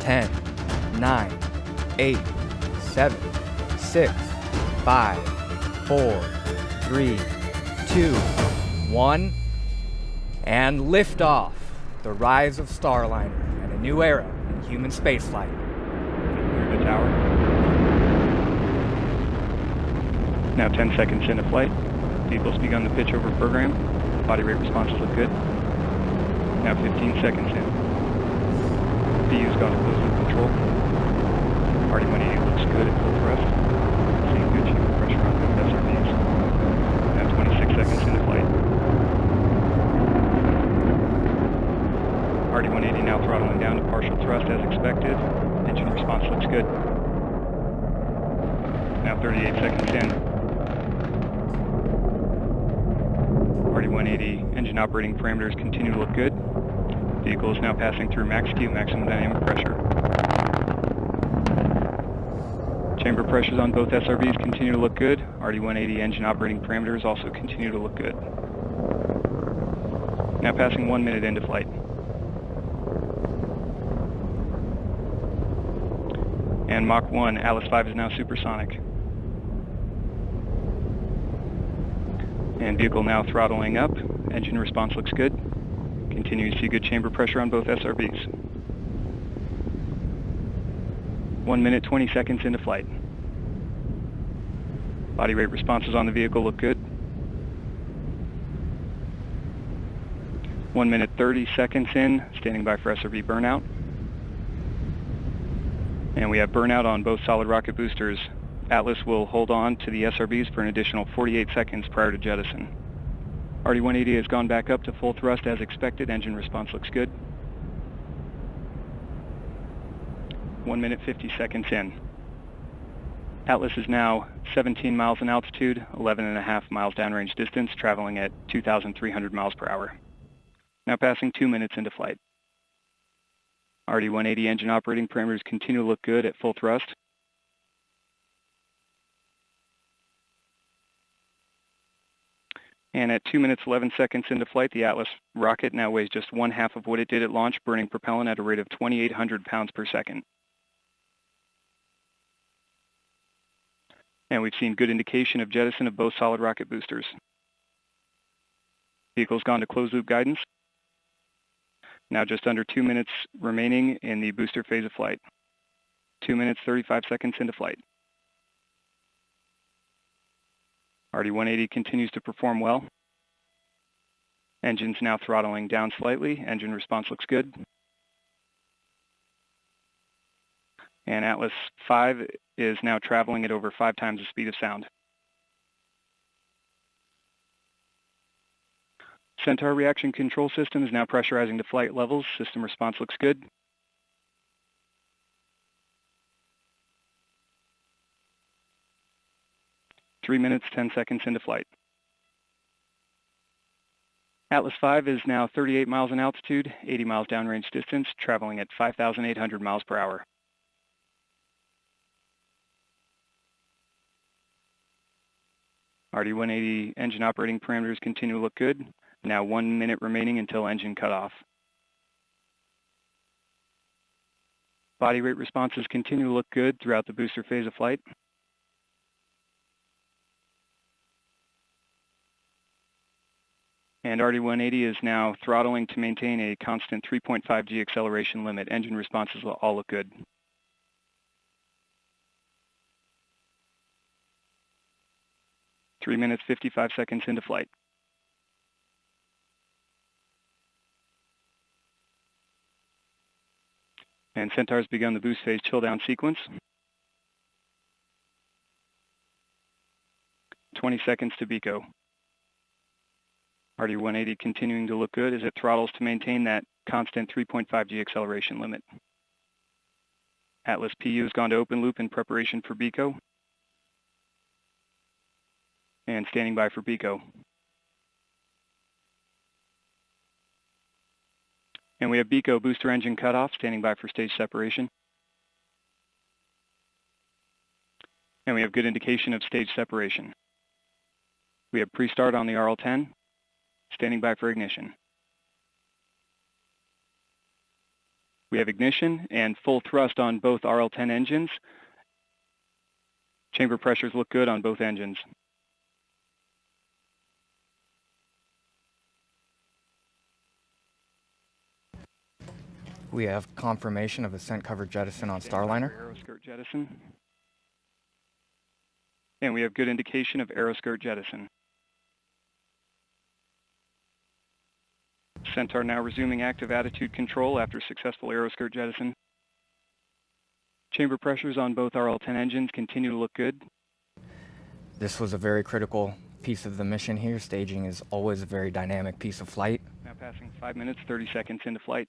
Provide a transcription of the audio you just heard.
10, 9, 8, 7, 6, 5, 4, 3, 2, 1, and liftoff. The rise of Starliner and a new era in human spaceflight. Clear the tower. Now 10 seconds into flight. Vehicle's begun the pitch over program. Body rate responses look good. Now 15 seconds in. PU's gone to closed loop control. RD-180 looks good at full thrust. Seeing good chamber pressure on both SRBs. Now 26 seconds into flight. RD-180 now throttling down to partial thrust as expected. Engine response looks good. Now 38 seconds in. RD-180 engine operating parameters continue to look good. Vehicle is now passing through max Q, maximum dynamic pressure. Chamber pressures on both SRBs continue to look good. RD-180 engine operating parameters also continue to look good. Now passing 1 minute into flight. And Mach 1, Atlas 5 is now supersonic. And vehicle now throttling up. Engine response looks good. Continue to see good chamber pressure on both SRBs. 1 minute, 20 seconds into flight. Body rate responses on the vehicle look good. 1 minute, 30 seconds in, standing by for SRB burnout. And we have burnout on both solid rocket boosters. Atlas will hold on to the SRBs for an additional 48 seconds prior to jettison. RD-180 has gone back up to full thrust as expected. Engine response looks good. 1 minute, 50 seconds in. Atlas is now 17 miles in altitude, 11.5 miles downrange distance, traveling at 2,300 miles per hour. Now passing 2 minutes into flight. RD-180 engine operating parameters continue to look good at full thrust. And at 2 minutes, 11 seconds into flight, the Atlas rocket now weighs just 1/2 of what it did at launch, burning propellant at a rate of 2,800 pounds per second. And we've seen good indication of jettison of both solid rocket boosters. Vehicle's gone to closed loop guidance. Now just under 2 minutes remaining in the booster phase of flight. 2 minutes, 35 seconds into flight. RD-180 continues to perform well. Engine's now throttling down slightly. Engine response looks good. And Atlas 5 is now traveling at over 5 times the speed of sound. Centaur reaction control system is now pressurizing to flight levels. System response looks good. Three minutes, 10 seconds into flight. Atlas 5 is now 38 miles in altitude, 80 miles downrange distance, traveling at 5,800 miles per hour. RD-180 engine operating parameters continue to look good. Now 1 minute remaining until engine cutoff. Body rate responses continue to look good throughout the booster phase of flight. And RD-180 is now throttling to maintain a constant 3.5 G acceleration limit. Engine responses will all look good. Three minutes, 55 seconds into flight. And Centaur's begun the boost phase chill down sequence. 20 seconds to BECO. RD-180 continuing to look good as it throttles to maintain that constant 3.5 G acceleration limit. Atlas PU has gone to open loop in preparation for BECO. And standing by for BECO. And we have BECO booster engine cutoff, standing by for stage separation. And we have good indication of stage separation. We have pre-start on the RL-10, standing by for ignition. We have ignition and full thrust on both RL-10 engines. Chamber pressures look good on both engines. We have confirmation of ascent cover jettison on Starliner. Aeroskirt jettison. And we have good indication of aeroskirt jettison. Centaur now resuming active attitude control after successful aeroskirt jettison. Chamber pressures on both RL-10 engines continue to look good. This was a very critical piece of the mission here. Staging is always a very dynamic piece of flight. Now passing 5 minutes, 30 seconds into flight.